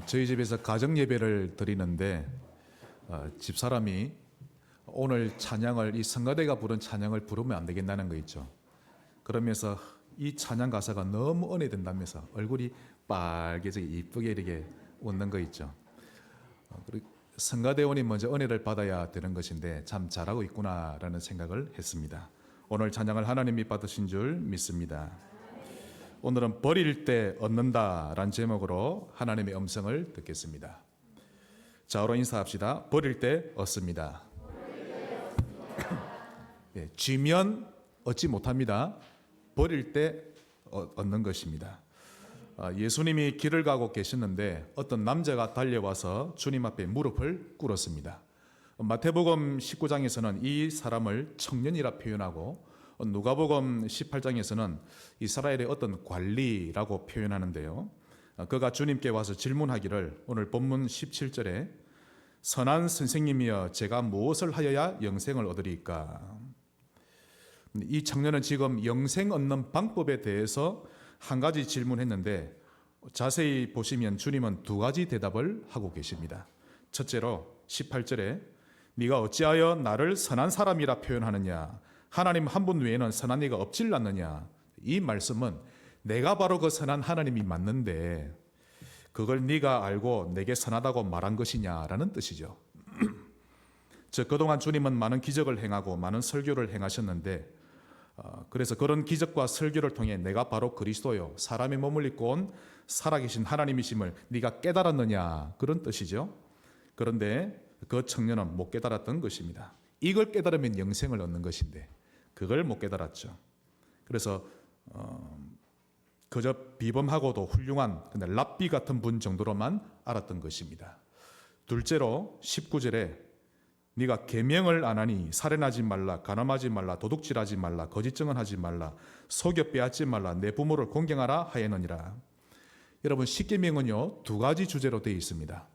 저희 집에서 가정 예배를 드리는데 집사람이 오늘 찬양을 이 성가대가 부른 찬양을 부르면 안 되겠다는 거 있죠. 그러면서 이 찬양 가사가 너무 은혜된다면서 얼굴이 빨개져 이쁘게 이렇게 웃는 거 있죠. 그리고 성가대원이 먼저 은혜를 받아야 되는 것인데 참 잘하고 있구나라는 생각을 했습니다. 오늘 찬양을 하나님이 받으신 줄 믿습니다. 오늘은 버릴 때 얻는다라는 제목으로 하나님의 음성을 듣겠습니다. 자, 오로 인사합시다. 버릴 때 얻습니다. 예, 쥐면 얻지 못합니다. 버릴 때 얻는 것입니다. 예수님이 길을 가고 계셨는데 어떤 남자가 달려와서 주님 앞에 무릎을 꿇었습니다. 마태복음 19장에서는 이 사람을 청년이라 표현하고 누가복음 18장에서는 이스라엘의 어떤 관리라고 표현하는데요. 그가 주님께 와서 질문하기를 오늘 본문 17절에 선한 선생님이여 제가 무엇을 하여야 영생을 얻으리까? 이 청년은 지금 영생 얻는 방법에 대해서 한 가지 질문했는데 자세히 보시면 주님은 두 가지 대답을 하고 계십니다. 첫째로 18절에 네가 어찌하여 나를 선한 사람이라 표현하느냐? 하나님 한 분 외에는 선한 이가 없질 않느냐? 이 말씀은 내가 바로 그 선한 하나님이 맞는데 그걸 네가 알고 내게 선하다고 말한 것이냐라는 뜻이죠. 즉 그동안 주님은 많은 기적을 행하고 많은 설교를 행하셨는데 그래서 그런 기적과 설교를 통해 내가 바로 그리스도요 사람의 몸을 입고 온 살아계신 하나님이심을 네가 깨달았느냐 그런 뜻이죠. 그런데 그 청년은 못 깨달았던 것입니다. 이걸 깨달으면 영생을 얻는 것인데 그걸 못 깨달았죠. 그래서 그저 비범하고도 훌륭한 근데 랍비 같은 분 정도로만 알았던 것입니다. 둘째로 19절에 네가 계명을 안 하니 살인하지 말라, 간음하지 말라, 도둑질하지 말라, 거짓 증언하지 말라, 속여 빼앗지 말라, 내 부모를 공경하라 하였느니라. 여러분 10계명은요 두 가지 주제로 되어 있습니다.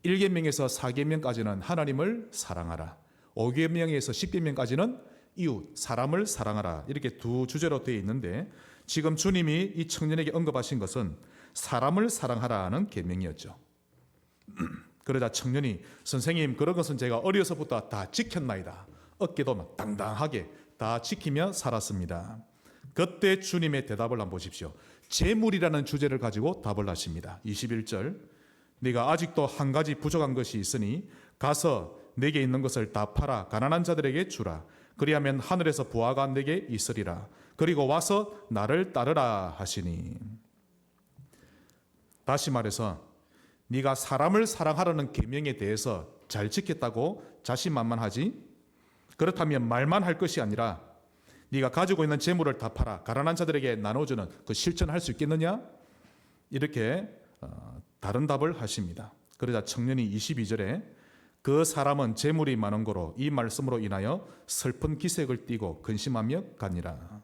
1계명에서 4계명까지는 하나님을 사랑하라, 5계명에서 10계명까지는 이웃, 사람을 사랑하라 이렇게 두 주제로 되어 있는데 지금 주님이 이 청년에게 언급하신 것은 사람을 사랑하라는 계명이었죠. 그러자 청년이 선생님 그런 것은 제가 어려서부터 다 지켰나이다. 어깨도 막 당당하게 다 지키며 살았습니다. 그때 주님의 대답을 한번 보십시오. 재물이라는 주제를 가지고 답을 하십니다. 21절 네가 아직도 한 가지 부족한 것이 있으니 가서 내게 있는 것을 다 팔아 가난한 자들에게 주라. 그리하면 하늘에서 부하가 내게 있으리라. 그리고 와서 나를 따르라 하시니. 다시 말해서 네가 사람을 사랑하라는 계명에 대해서 잘 지켰다고 자신만만하지? 그렇다면 말만 할 것이 아니라 네가 가지고 있는 재물을 다 팔아 가난한 자들에게 나눠주는 그 실천할 수 있겠느냐? 이렇게 다른 답을 하십니다. 그러자 청년이 22절에 그 사람은 재물이 많은 거로 이 말씀으로 인하여 슬픈 기색을 띠고 근심하며 가니라.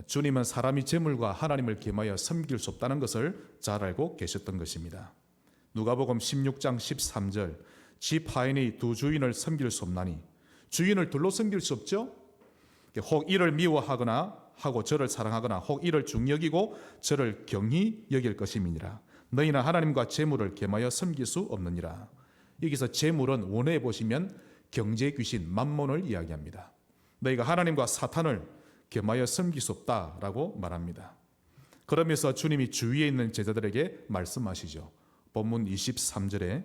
주님은 사람이 재물과 하나님을 겸하여 섬길 수 없다는 것을 잘 알고 계셨던 것입니다. 누가복음 16장 13절 집 하인이 두 주인을 섬길 수 없나니 주인을 둘로 섬길 수 없죠. 혹 이를 미워하거나 하고 저를 사랑하거나 혹 이를 중여기고 저를 경히 여길 것임이니라. 너희는 하나님과 재물을 겸하여 섬길 수 없느니라. 여기서 재물은 원어에 보시면 경제 귀신 맘몬을 이야기합니다. 너희가 하나님과 사탄을 겸하여 섬길 수 없다라고 말합니다. 그러면서 주님이 주위에 있는 제자들에게 말씀하시죠. 본문 23절에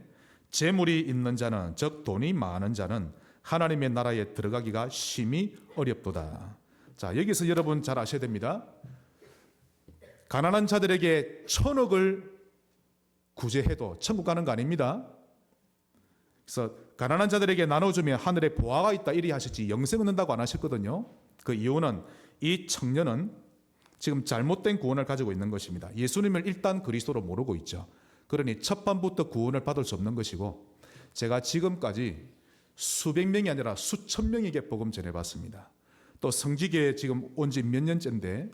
재물이 있는 자는 즉 돈이 많은 자는 하나님의 나라에 들어가기가 심히 어렵도다. 자, 여기서 여러분 잘 아셔야 됩니다. 가난한 자들에게 1,000억을 구제해도 천국 가는 거 아닙니다. 그래서 가난한 자들에게 나눠주면 하늘에 보화가 있다 이리 하셨지 영생 얻는다고 안 하셨거든요. 그 이유는 이 청년은 지금 잘못된 구원을 가지고 있는 것입니다. 예수님을 일단 그리스도로 모르고 있죠. 그러니 첫 밤부터 구원을 받을 수 없는 것이고 제가 지금까지 수백 명이 아니라 수천 명에게 복음 전해봤습니다. 또 성지교에 지금 온 지 몇 년째인데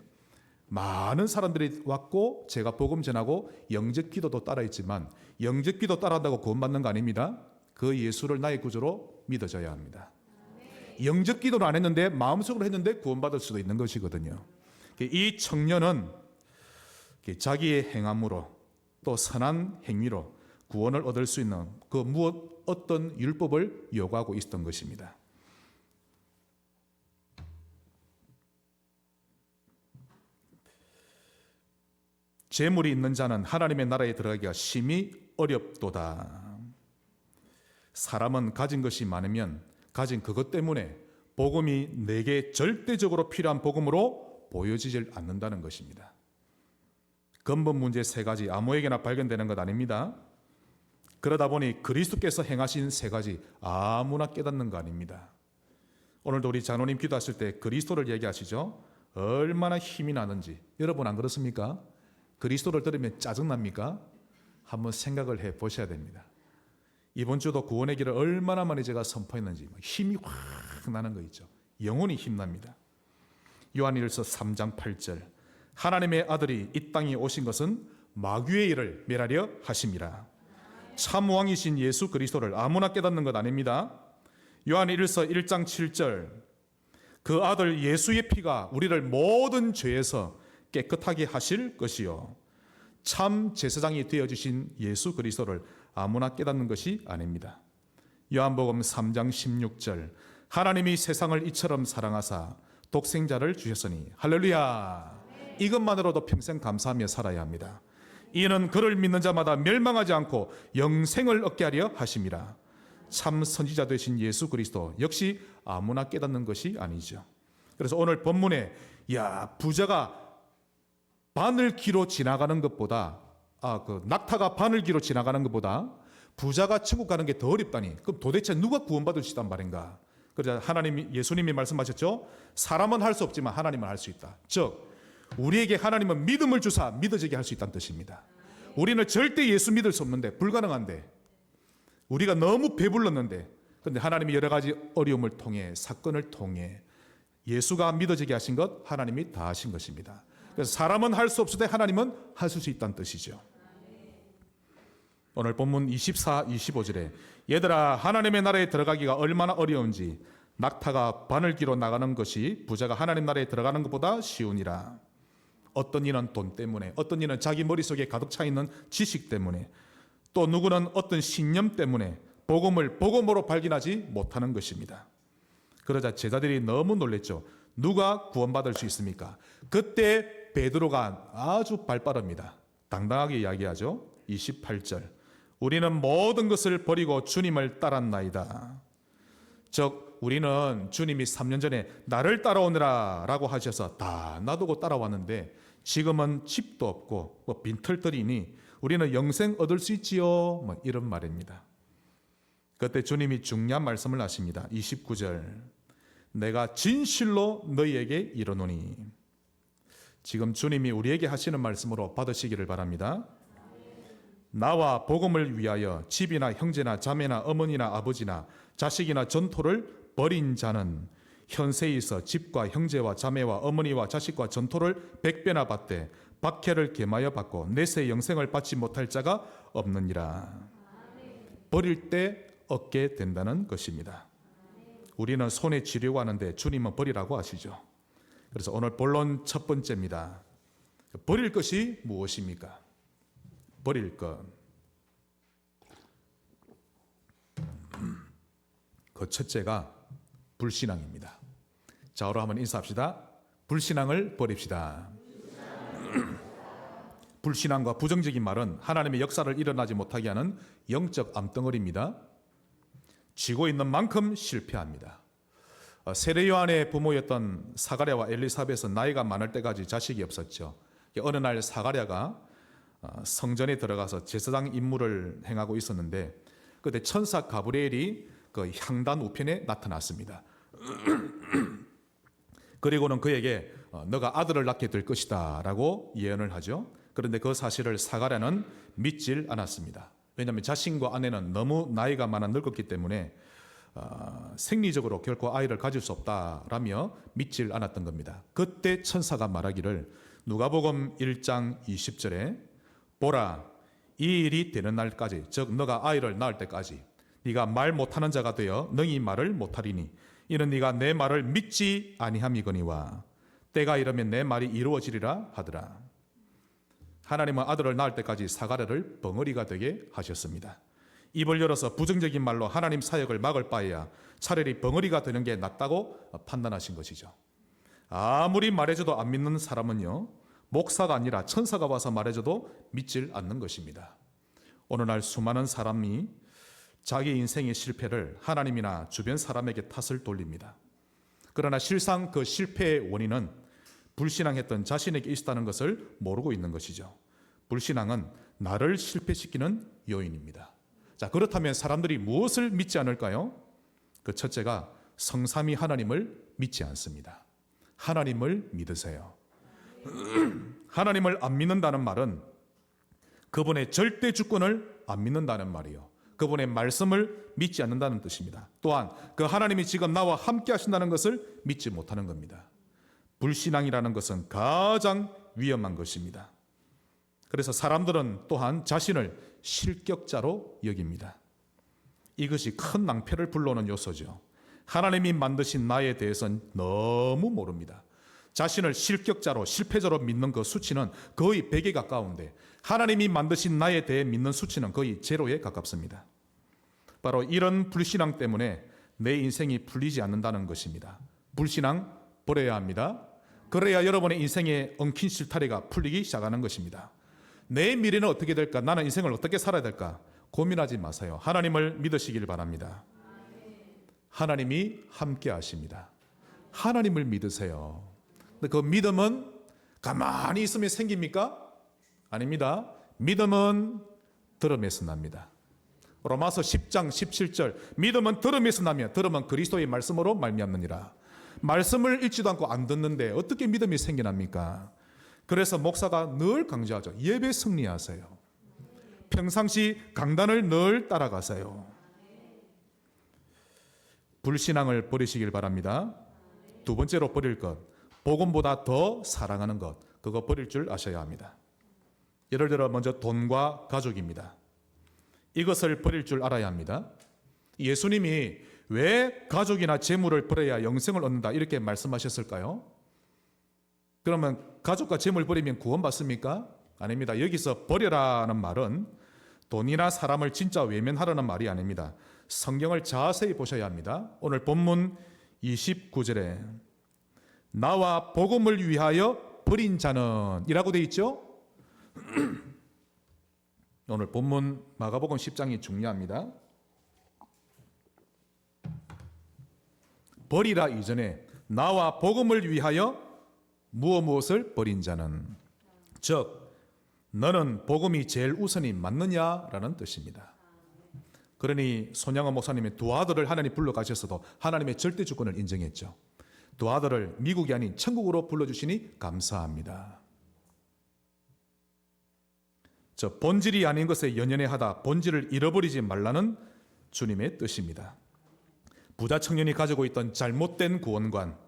많은 사람들이 왔고 제가 복음 전하고 영적 기도도 따라했지만 영적 기도 따라한다고 구원받는 거 아닙니다. 그 예수를 나의 구주로 믿어져야 합니다. 영적 기도를 안 했는데 마음속으로 했는데 구원받을 수도 있는 것이거든요. 이 청년은 자기의 행함으로 또 선한 행위로 구원을 얻을 수 있는 그 무엇 어떤 율법을 요구하고 있었던 것입니다. 재물이 있는 자는 하나님의 나라에 들어가기가 심히 어렵도다. 사람은 가진 것이 많으면 가진 그것 때문에 복음이 내게 절대적으로 필요한 복음으로 보여지질 않는다는 것입니다. 근본 문제 세 가지 아무에게나 발견되는 것 아닙니다. 그러다 보니 그리스도께서 행하신 세 가지 아무나 깨닫는 거 아닙니다. 오늘도 우리 장로님 기도하실 때 그리스도를 얘기하시죠. 얼마나 힘이 나는지. 여러분 안 그렇습니까? 그리스도를 들으면 짜증납니까? 한번 생각을 해 보셔야 됩니다. 이번 주도 구원의 길을 얼마나 많이 제가 선포했는지 힘이 확 나는 거 있죠. 영혼이 힘납니다. 요한일서 3장 8절 하나님의 아들이 이 땅에 오신 것은 마귀의 일을 멸하려 하심이라. 참 왕이신 예수 그리스도를 아무나 깨닫는 것 아닙니다. 요한일서 1장 7절 그 아들 예수의 피가 우리를 모든 죄에서 깨끗하게 하실 것이요 참 제사장이 되어주신 예수 그리스도를 아무나 깨닫는 것이 아닙니다. 요한복음 3장 16절 하나님이 세상을 이처럼 사랑하사 독생자를 주셨으니 할렐루야. 이것만으로도 평생 감사하며 살아야 합니다. 이는 그를 믿는 자마다 멸망하지 않고 영생을 얻게 하려 하심이라. 참 선지자 되신 예수 그리스도 역시 아무나 깨닫는 것이 아니죠. 그래서 오늘 본문에 부자가 바늘기로 지나가는 것보다 낙타가 바늘기로 지나가는 것보다 부자가 천국 가는 게 더 어렵다니 그럼 도대체 누가 구원받을 수 있단 말인가? 그러자 예수님이 말씀하셨죠. 사람은 할 수 없지만 하나님은 할 수 있다. 즉 우리에게 하나님은 믿음을 주사 믿어지게 할 수 있다는 뜻입니다. 우리는 절대 예수 믿을 수 없는데 불가능한데 우리가 너무 배불렀는데 그런데 하나님이 여러 가지 어려움을 통해 사건을 통해 예수가 믿어지게 하신 것 하나님이 다 하신 것입니다. 그래서 사람은 할 수 없을 때 하나님은 하실 수 있다는 뜻이죠. 오늘 본문 24, 25절에 얘들아 하나님의 나라에 들어가기가 얼마나 어려운지 낙타가 바늘기로 나가는 것이 부자가 하나님 나라에 들어가는 것보다 쉬우니라. 어떤 이는 돈 때문에 어떤 이는 자기 머릿속에 가득 차 있는 지식 때문에 또 누구는 어떤 신념 때문에 복음을 복음으로 발견하지 못하는 것입니다. 그러자 제자들이 너무 놀랬죠. 누가 구원받을 수 있습니까? 그때 베드로가 아주 발빠릅니다. 당당하게 이야기하죠. 28절 우리는 모든 것을 버리고 주님을 따랐나이다. 즉 우리는 주님이 3년 전에 나를 따라오느라 라고 하셔서 다 놔두고 따라왔는데 지금은 집도 없고 빈털터리니 우리는 영생 얻을 수 있지요. 이런 말입니다. 그때 주님이 중요한 말씀을 하십니다. 29절 내가 진실로 너희에게 이르노니. 지금 주님이 우리에게 하시는 말씀으로 받으시기를 바랍니다. 나와 복음을 위하여 집이나 형제나 자매나 어머니나 아버지나 자식이나 전토를 버린 자는 현세에서 집과 형제와 자매와 어머니와 자식과 전토를 100배나 받되 박해를 겸하여 받고 내세 영생을 받지 못할 자가 없느니라. 버릴 때 얻게 된다는 것입니다. 우리는 손에 쥐려고 하는데 주님은 버리라고 하시죠. 그래서 오늘 본론 첫 번째입니다. 버릴 것이 무엇입니까? 버릴 것. 그 첫째가 불신앙입니다. 자어로 한번 인사합시다. 불신앙을 버립시다. 불신앙과 부정적인 말은 하나님의 역사를 일어나지 못하게 하는 영적 암덩어리입니다. 쥐고 있는 만큼 실패합니다. 세례 요한의 부모였던 사가랴와 엘리사벳은 나이가 많을 때까지 자식이 없었죠. 어느 날 사가랴가 성전에 들어가서 제사장 임무를 행하고 있었는데 그때 천사 가브리엘이 그 향단 우편에 나타났습니다. 그리고는 그에게 너가 아들을 낳게 될 것이다 라고 예언을 하죠. 그런데 그 사실을 사가랴는 믿질 않았습니다. 왜냐하면 자신과 아내는 너무 나이가 많아 늙었기 때문에 생리적으로 결코 아이를 가질 수 없다라며 믿질 않았던 겁니다. 그때 천사가 말하기를 누가복음 1장 20절에 보라 이 일이 되는 날까지 즉 너가 아이를 낳을 때까지 네가 말 못하는 자가 되어 능히 말을 못하리니 이는 네가 내 말을 믿지 아니함이거니와 때가 이르면 내 말이 이루어지리라 하더라. 하나님은 아들을 낳을 때까지 사가랴를 벙어리가 되게 하셨습니다. 입을 열어서 부정적인 말로 하나님 사역을 막을 바에야 차라리 벙어리가 되는 게 낫다고 판단하신 것이죠. 아무리 말해줘도 안 믿는 사람은요, 목사가 아니라 천사가 와서 말해줘도 믿질 않는 것입니다. 오늘날 수많은 사람이 자기 인생의 실패를 하나님이나 주변 사람에게 탓을 돌립니다. 그러나 실상 그 실패의 원인은 불신앙했던 자신에게 있었다는 것을 모르고 있는 것이죠. 불신앙은 나를 실패시키는 요인입니다. 자, 그렇다면 사람들이 무엇을 믿지 않을까요? 그 첫째가 성삼위 하나님을 믿지 않습니다. 하나님을 믿으세요. 하나님을 안 믿는다는 말은 그분의 절대 주권을 안 믿는다는 말이요, 그분의 말씀을 믿지 않는다는 뜻입니다. 또한 그 하나님이 지금 나와 함께 하신다는 것을 믿지 못하는 겁니다. 불신앙이라는 것은 가장 위험한 것입니다. 그래서 사람들은 또한 자신을 실격자로 여깁니다. 이것이 큰 낭패를 불러오는 요소죠. 하나님이 만드신 나에 대해서는 너무 모릅니다. 자신을 실격자로, 실패자로 믿는 그 수치는 거의 100에 가까운데 하나님이 만드신 나에 대해 믿는 수치는 거의 제로에 가깝습니다. 바로 이런 불신앙 때문에 내 인생이 풀리지 않는다는 것입니다. 불신앙 버려야 합니다. 그래야 여러분의 인생의 엉킨 실타래가 풀리기 시작하는 것입니다. 내 미래는 어떻게 될까? 나는 인생을 어떻게 살아야 될까? 고민하지 마세요. 하나님을 믿으시길 바랍니다. 하나님이 함께 하십니다. 하나님을 믿으세요. 근데 그 믿음은 가만히 있으면 생깁니까? 아닙니다. 믿음은 들음에서 납니다. 로마서 10장 17절, 믿음은 들음에서 나며 들음은 그리스도의 말씀으로 말미암느니라. 말씀을 읽지도 않고 안 듣는데 어떻게 믿음이 생겨납니까? 그래서 목사가 늘 강조하죠. 예배 승리하세요. 평상시 강단을 늘 따라가세요. 불신앙을 버리시길 바랍니다. 두 번째로 버릴 것, 복음보다 더 사랑하는 것, 그거 버릴 줄 아셔야 합니다. 예를 들어 먼저 돈과 가족입니다. 이것을 버릴 줄 알아야 합니다. 예수님이 왜 가족이나 재물을 버려야 영생을 얻는다 이렇게 말씀하셨을까요? 그러면 가족과 재물 버리면 구원받습니까? 아닙니다. 여기서 버려라는 말은 돈이나 사람을 진짜 외면하라는 말이 아닙니다. 성경을 자세히 보셔야 합니다. 오늘 본문 29절에 나와 복음을 위하여 버린 자는 이라고 되어 있죠. 오늘 본문 마가복음 10장이 중요합니다. 버리라 이전에 나와 복음을 위하여 무엇을 버린 자는, 즉 너는 복음이 제일 우선이 맞느냐라는 뜻입니다. 그러니 손양원 목사님의 두 아들을 하나님 불러가셨어도 하나님의 절대 주권을 인정했죠. 두 아들을 미국이 아닌 천국으로 불러주시니 감사합니다. 저 본질이 아닌 것에 연연해하다 본질을 잃어버리지 말라는 주님의 뜻입니다. 부자 청년이 가지고 있던 잘못된 구원관,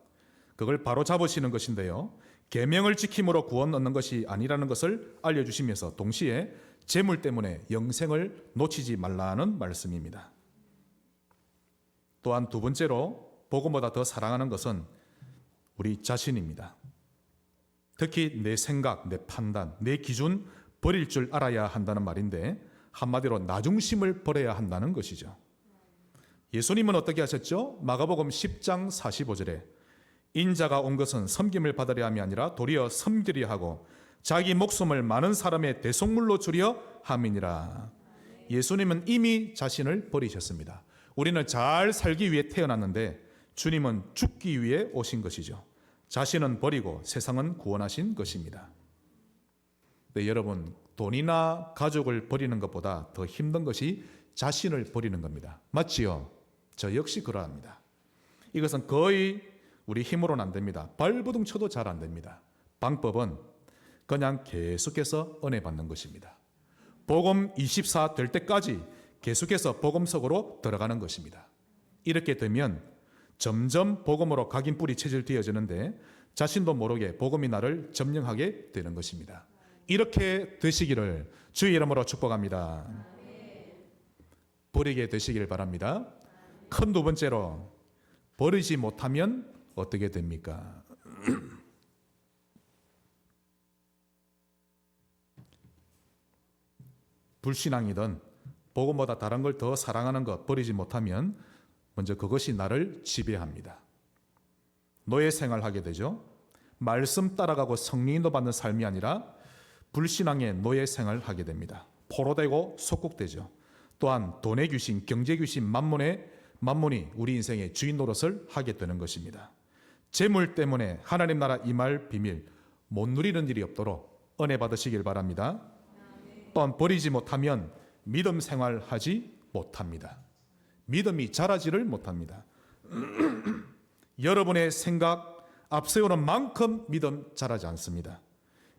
그걸 바로 잡으시는 것인데요, 계명을 지킴으로 구원 얻는 것이 아니라는 것을 알려주시면서 동시에 재물 때문에 영생을 놓치지 말라는 말씀입니다. 또한 두 번째로 복음보다 더 사랑하는 것은 우리 자신입니다. 특히 내 생각, 내 판단, 내 기준 버릴 줄 알아야 한다는 말인데 한마디로 나중심을 버려야 한다는 것이죠. 예수님은 어떻게 하셨죠? 마가복음 10장 45절에 인자가 온 것은 섬김을 받으려 함이 아니라 도리어 섬기려 하고 자기 목숨을 많은 사람의 대속물로 주려 함이니라. 예수님은 이미 자신을 버리셨습니다. 우리는 잘 살기 위해 태어났는데 주님은 죽기 위해 오신 것이죠. 자신은 버리고 세상은 구원하신 것입니다. 네, 여러분, 돈이나 가족을 버리는 것보다 더 힘든 것이 자신을 버리는 겁니다. 맞지요? 저 역시 그러합니다. 이것은 거의 우리 힘으로는 안 됩니다. 발버둥 쳐도 잘 안 됩니다. 방법은 그냥 계속해서 은혜 받는 것입니다. 복음 24 될 때까지 계속해서 복음 속으로 들어가는 것입니다. 이렇게 되면 점점 복음으로 각인뿔이 체질되어지는데 자신도 모르게 복음이 나를 점령하게 되는 것입니다. 이렇게 되시기를 주의 이름으로 축복합니다. 버리게 되시길 바랍니다. 큰 두 번째로 버리지 못하면 어떻게 됩니까? 불신앙이든 복음보다 다른 걸 더 사랑하는 것 버리지 못하면 먼저 그것이 나를 지배합니다. 노예 생활하게 되죠. 말씀 따라가고 성령인도 받는 삶이 아니라 불신앙의 노예 생활을 하게 됩니다. 포로되고 속국되죠. 또한 돈의 귀신, 경제 귀신, 만몬이 우리 인생의 주인 노릇을 하게 되는 것입니다. 재물 때문에 하나님 나라 임할 비밀 못 누리는 일이 없도록 은혜 받으시길 바랍니다. 또한 버리지 못하면 믿음 생활하지 못합니다. 믿음이 자라지를 못합니다. 여러분의 생각 앞세우는 만큼 믿음 자라지 않습니다.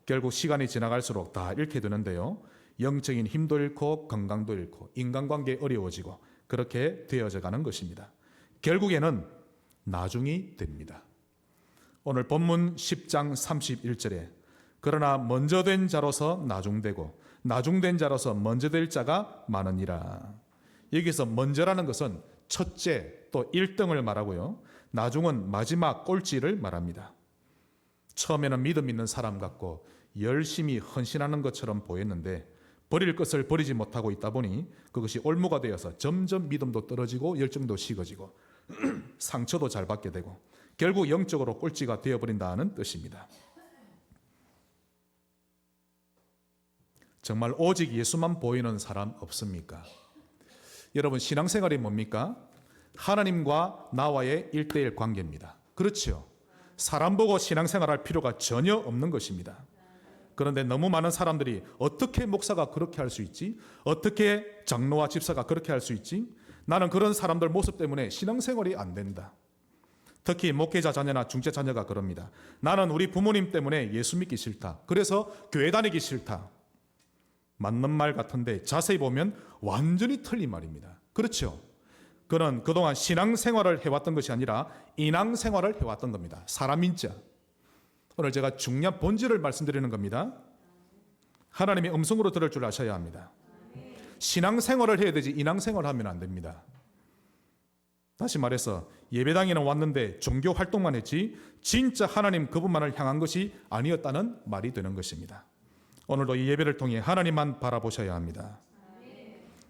결국 시간이 지나갈수록 다 잃게 되는데요. 영적인 힘도 잃고 건강도 잃고 인간관계 어려워지고 그렇게 되어져 가는 것입니다. 결국에는 나중이 됩니다. 오늘 본문 10장 31절에 그러나 먼저 된 자로서 나중되고 나중된 자로서 먼저 될 자가 많으니라. 여기서 먼저라는 것은 첫째 또 1등을 말하고요. 나중은 마지막 꼴찌를 말합니다. 처음에는 믿음 있는 사람 같고 열심히 헌신하는 것처럼 보였는데 버릴 것을 버리지 못하고 있다 보니 그것이 올무가 되어서 점점 믿음도 떨어지고 열정도 식어지고 상처도 잘 받게 되고 결국 영적으로 꼴찌가 되어버린다는 뜻입니다. 정말 오직 예수만 보이는 사람 없습니까? 여러분 신앙생활이 뭡니까? 하나님과 나와의 1:1 관계입니다. 그렇죠. 사람 보고 신앙생활할 필요가 전혀 없는 것입니다. 그런데 너무 많은 사람들이 어떻게 목사가 그렇게 할 수 있지? 어떻게 장로와 집사가 그렇게 할 수 있지? 나는 그런 사람들 모습 때문에 신앙생활이 안 된다. 특히 목회자 자녀나 중재 자녀가 그럽니다. 나는 우리 부모님 때문에 예수 믿기 싫다. 그래서 교회 다니기 싫다. 맞는 말 같은데 자세히 보면 완전히 틀린 말입니다. 그렇죠. 그는 그동안 신앙생활을 해왔던 것이 아니라 인앙생활을 해왔던 겁니다. 사람인자. 오늘 제가 중요한 본질을 말씀드리는 겁니다. 하나님의 음성으로 들을 줄 아셔야 합니다. 신앙생활을 해야 되지 인앙생활을 하면 안 됩니다. 다시 말해서 예배당에는 왔는데 종교 활동만 했지 진짜 하나님 그분만을 향한 것이 아니었다는 말이 되는 것입니다. 오늘도 이 예배를 통해 하나님만 바라보셔야 합니다.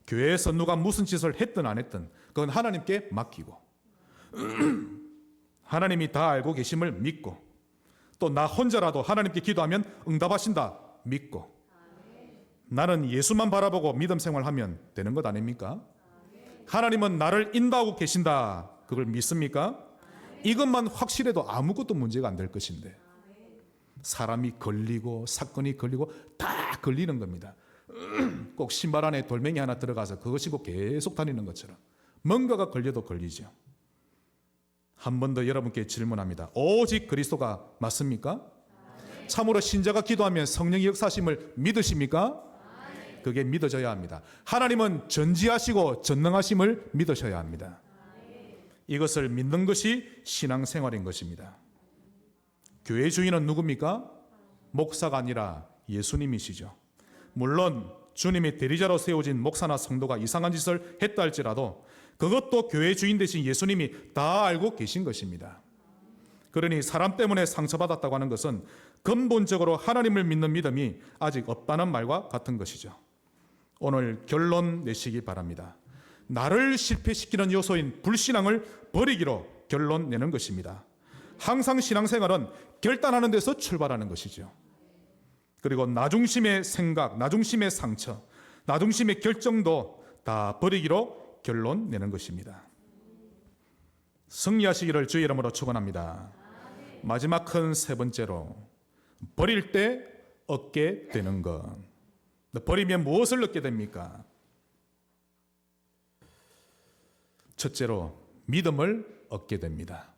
교회에서 누가 무슨 짓을 했든 안 했든 그건 하나님께 맡기고 하나님이 다 알고 계심을 믿고 또 나 혼자라도 하나님께 기도하면 응답하신다 믿고 나는 예수만 바라보고 믿음 생활하면 되는 것 아닙니까? 하나님은 나를 인도하고 계신다 그걸 믿습니까? 이것만 확실해도 아무것도 문제가 안 될 것인데 사람이 걸리고 사건이 걸리고 다 걸리는 겁니다. 꼭 신발 안에 돌멩이 하나 들어가서 그거 신고 계속 다니는 것처럼 뭔가가 걸려도 걸리죠. 한 번 더 여러분께 질문합니다. 오직 그리스도가 맞습니까? 참으로 신자가 기도하면 성령의 역사심을 믿으십니까? 그게 믿어져야 합니다. 하나님은 전지하시고 전능하심을 믿으셔야 합니다. 이것을 믿는 것이 신앙생활인 것입니다. 교회 주인은 누굽니까? 목사가 아니라 예수님이시죠. 물론 주님이 대리자로 세워진 목사나 성도가 이상한 짓을 했다 할지라도 그것도 교회 주인 되신 예수님이 다 알고 계신 것입니다. 그러니 사람 때문에 상처받았다고 하는 것은 근본적으로 하나님을 믿는 믿음이 아직 없다는 말과 같은 것이죠. 오늘 결론 내시기 바랍니다. 나를 실패시키는 요소인 불신앙을 버리기로 결론 내는 것입니다. 항상 신앙생활은 결단하는 데서 출발하는 것이죠. 그리고 나중심의 생각, 나중심의 상처, 나중심의 결정도 다 버리기로 결론 내는 것입니다. 승리하시기를 주의 이름으로 축원합니다. 마지막 큰 세 번째로 버릴 때 얻게 되는 것. 버리면 무엇을 얻게 됩니까? 첫째로 믿음을 얻게 됩니다.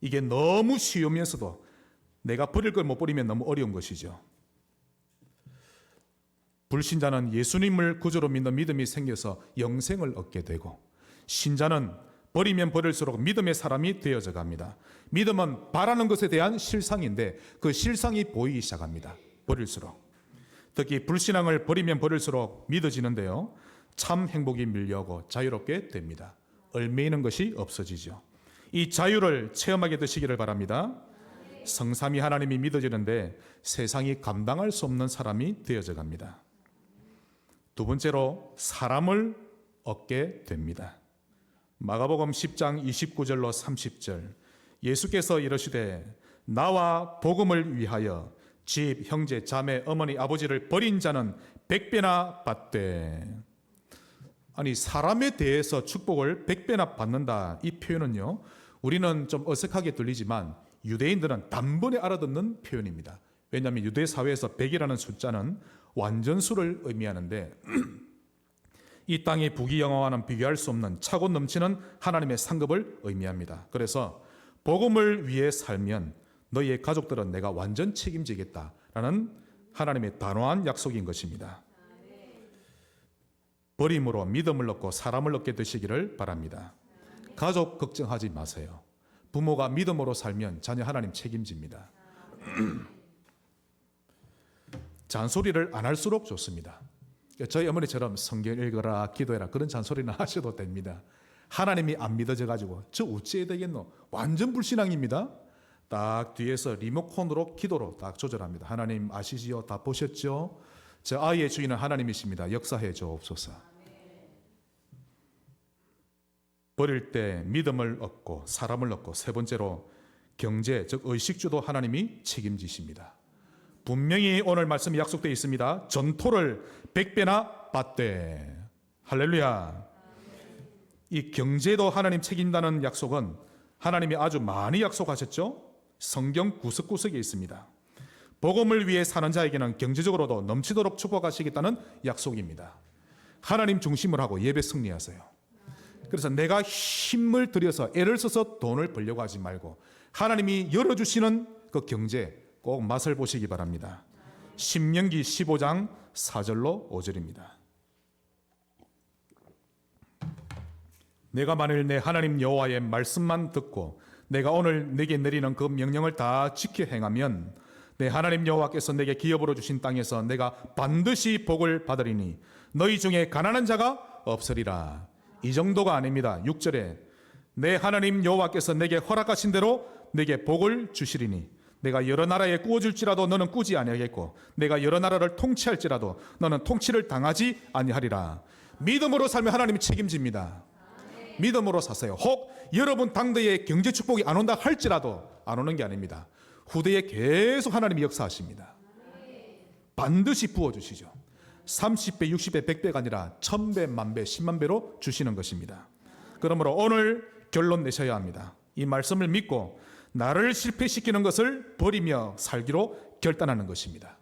이게 너무 쉬우면서도 내가 버릴 걸 못 버리면 너무 어려운 것이죠. 불신자는 예수님을 구주로 믿는 믿음이 생겨서 영생을 얻게 되고 신자는 버리면 버릴수록 믿음의 사람이 되어져 갑니다. 믿음은 바라는 것에 대한 실상인데 그 실상이 보이기 시작합니다. 버릴수록. 특히 불신앙을 버리면 버릴수록 믿어지는데요. 참 행복이 밀려오고 자유롭게 됩니다. 얽매이는 것이 없어지죠. 이 자유를 체험하게 되시기를 바랍니다. 성삼위 하나님이 믿어지는데 세상이 감당할 수 없는 사람이 되어져 갑니다. 두 번째로 사람을 얻게 됩니다. 마가복음 10장 29절로 30절 예수께서 이르시되 나와 복음을 위하여 집, 형제, 자매, 어머니, 아버지를 버린 자는 100배나 받되. 아니 사람에 대해서 축복을 100배나 받는다, 이 표현은요 우리는 좀 어색하게 들리지만 유대인들은 단번에 알아듣는 표현입니다. 왜냐하면 유대 사회에서 100이라는 숫자는 완전수를 의미하는데 이 땅의 부귀영화와는 비교할 수 없는 차고 넘치는 하나님의 상급을 의미합니다. 그래서 복음을 위해 살면 너희의 가족들은 내가 완전 책임지겠다라는 하나님의 단호한 약속인 것입니다. 버림으로 믿음을 얻고 사람을 얻게 되시기를 바랍니다. 가족 걱정하지 마세요. 부모가 믿음으로 살면 자녀 하나님 책임집니다. 잔소리를 안 할수록 좋습니다. 저희 어머니처럼 성경 읽어라, 기도해라 그런 잔소리는 하셔도 됩니다. 하나님이 안 믿어져 가지고 저 어찌해야 되겠노? 완전 불신앙입니다. 딱 뒤에서 리모컨으로 기도로 딱 조절합니다. 하나님 아시지요? 다 보셨죠? 저 아이의 주인은 하나님이십니다. 역사해 주옵소서. 버릴 때 믿음을 얻고 사람을 얻고, 세 번째로 경제 즉 의식주도 하나님이 책임지십니다. 분명히 오늘 말씀이 약속되어 있습니다. 전토를 100배나 받되. 할렐루야. 이 경제도 하나님 책임다는 약속은 하나님이 아주 많이 약속하셨죠. 성경 구석구석에 있습니다. 복음을 위해 사는 자에게는 경제적으로도 넘치도록 축복하시겠다는 약속입니다. 하나님 중심을 하고 예배 승리하세요. 그래서 내가 힘을 들여서 애를 써서 돈을 벌려고 하지 말고 하나님이 열어주시는 그 경제 꼭 맛을 보시기 바랍니다. 신명기 15장 4절로 5절입니다. 내가 만일 내 하나님 여호와의 말씀만 듣고 내가 오늘 내게 내리는 그 명령을 다 지켜 행하면 내 하나님 여호와께서 내게 기업으로 주신 땅에서 내가 반드시 복을 받으리니 너희 중에 가난한 자가 없으리라. 이 정도가 아닙니다. 6절에 내 하나님 여호와께서 내게 허락하신 대로 내게 복을 주시리니 내가 여러 나라에 꾸어질지라도 너는 꾸지 아니하겠고 내가 여러 나라를 통치할지라도 너는 통치를 당하지 아니하리라. 믿음으로 살면 하나님이 책임집니다. 믿음으로 사세요. 혹 여러분 당대에 경제 축복이 안 온다 할지라도 안 오는 게 아닙니다. 후대에 계속 하나님이 역사하십니다. 반드시 부어주시죠. 30배, 60배, 100배가 아니라 1000배, 만배, 10만배로 주시는 것입니다. 그러므로 오늘 결론 내셔야 합니다. 이 말씀을 믿고 나를 실패시키는 것을 버리며 살기로 결단하는 것입니다.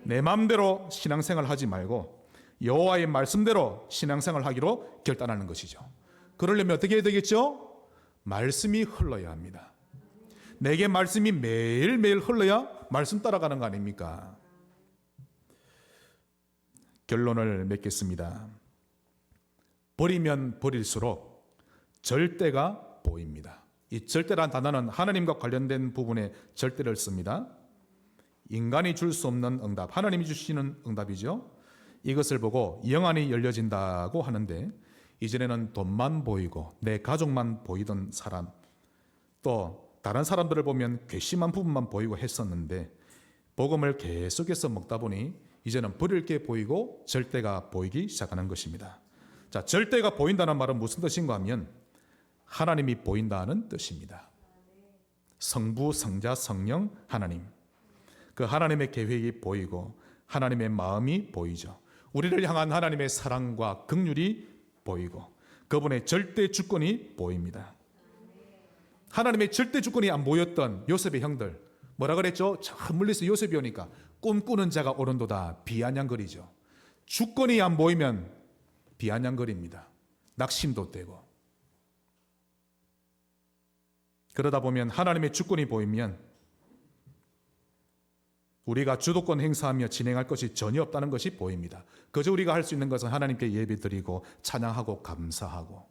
내 마음대로 신앙생활 하지 말고 여호와의 말씀대로 신앙생활 하기로 결단하는 것이죠. 그러려면 어떻게 해야 되겠죠? 말씀이 흘러야 합니다. 내게 말씀이 매일매일 흘러야 말씀 따라가는 거 아닙니까? 결론을 맺겠습니다. 버리면 버릴수록 절대가 보입니다. 이 절대란 단어는 하나님과 관련된 부분에 절대를 씁니다. 인간이 줄 수 없는 응답, 하나님이 주시는 응답이죠. 이것을 보고 영안이 열려진다고 하는데 이전에는 돈만 보이고 내 가족만 보이던 사람, 또 다른 사람들을 보면 괘씸한 부분만 보이고 했었는데 복음을 계속해서 먹다 보니 이제는 버릴 게 보이고 절대가 보이기 시작하는 것입니다. 자, 절대가 보인다는 말은 무슨 뜻인가 하면 하나님이 보인다는 뜻입니다. 성부, 성자, 성령, 하나님. 그 하나님의 계획이 보이고 하나님의 마음이 보이죠. 우리를 향한 하나님의 사랑과 긍휼이 보이고 그분의 절대 주권이 보입니다. 하나님의 절대 주권이 안 보였던 요셉의 형들 뭐라 그랬죠? 저 멀리서 요셉이 오니까 꿈꾸는 자가 오른도다 비아냥거리죠. 주권이 안 보이면 비아냥거립니다. 낙심도 되고. 그러다 보면 하나님의 주권이 보이면 우리가 주도권 행사하며 진행할 것이 전혀 없다는 것이 보입니다. 그저 우리가 할 수 있는 것은 하나님께 예배드리고 찬양하고 감사하고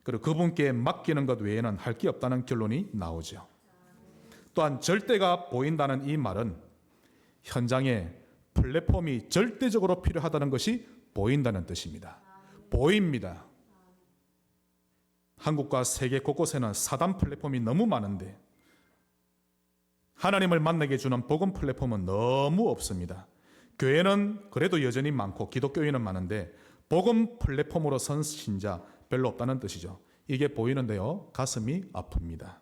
그리고 그분께 맡기는 것 외에는 할 게 없다는 결론이 나오죠. 또한 절대가 보인다는 이 말은 현장에 플랫폼이 절대적으로 필요하다는 것이 보인다는 뜻입니다. 보입니다. 한국과 세계 곳곳에는 사단 플랫폼이 너무 많은데 하나님을 만나게 해주는 복음 플랫폼은 너무 없습니다. 교회는 그래도 여전히 많고 기독교인은 많은데 복음 플랫폼으로 선 신자 별로 없다는 뜻이죠. 이게 보이는데요, 가슴이 아픕니다.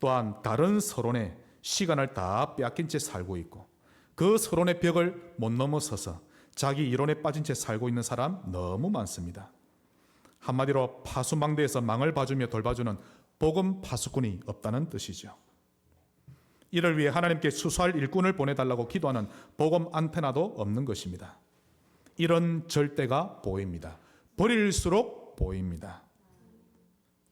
또한 다른 서론에 시간을 다 빼앗긴 채 살고 있고 그 서론의 벽을 못 넘어서서 자기 이론에 빠진 채 살고 있는 사람 너무 많습니다. 한마디로 파수망대에서 망을 봐주며 돌봐주는 복음 파수꾼이 없다는 뜻이죠. 이를 위해 하나님께 수소할 일꾼을 보내달라고 기도하는 복음 안테나도 없는 것입니다. 이런 절대가 보입니다. 버릴수록 보입니다.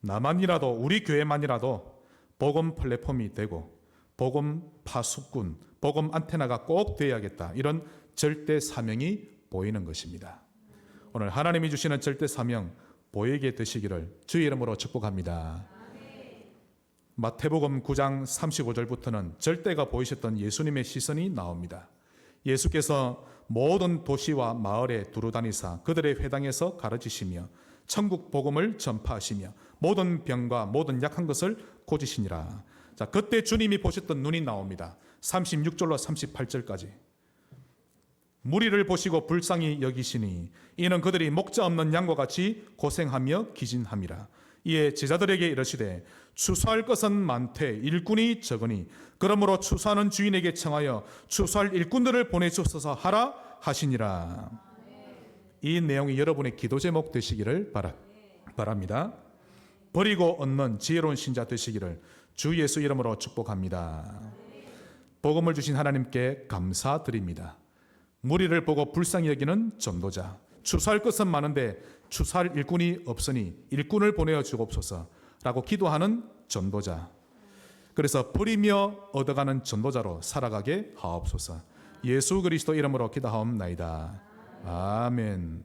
나만이라도, 우리 교회만이라도 복음 플랫폼이 되고 복음 파수꾼, 복음 안테나가 꼭 되어야겠다, 이런 절대 사명이 보이는 것입니다. 오늘 하나님이 주시는 절대 사명 보이게 되시기를 주의 이름으로 축복합니다. 마태복음 9장 35절부터는 절대가 보이셨던 예수님의 시선이 나옵니다. 예수께서 모든 도시와 마을에 두루다니사 그들의 회당에서 가르치시며 천국 복음을 전파하시며 모든 병과 모든 약한 것을 고치시니라. 자, 그때 주님이 보셨던 눈이 나옵니다. 36절로 38절까지. 무리를 보시고 불쌍히 여기시니 이는 그들이 목자 없는 양과 같이 고생하며 기진함이라. 이에 제자들에게 이르시되 추수할 것은 많되 일꾼이 적으니 그러므로 추수하는 주인에게 청하여 추수할 일꾼들을 보내주소서 하라 하시니라. 이 내용이 여러분의 기도 제목 되시기를 바랍니다. 버리고 얻는 지혜로운 신자 되시기를 주 예수 이름으로 축복합니다. 복음을 주신 하나님께 감사드립니다. 무리를 보고 불쌍히 여기는 전도자, 추수할 것은 많은데 추수할 일꾼이 없으니 일꾼을 보내어 주옵소서라고 기도하는 전도자, 그래서 버리며 얻어가는 전도자로 살아가게 하옵소서. 예수 그리스도 이름으로 기도하옵나이다. 아멘.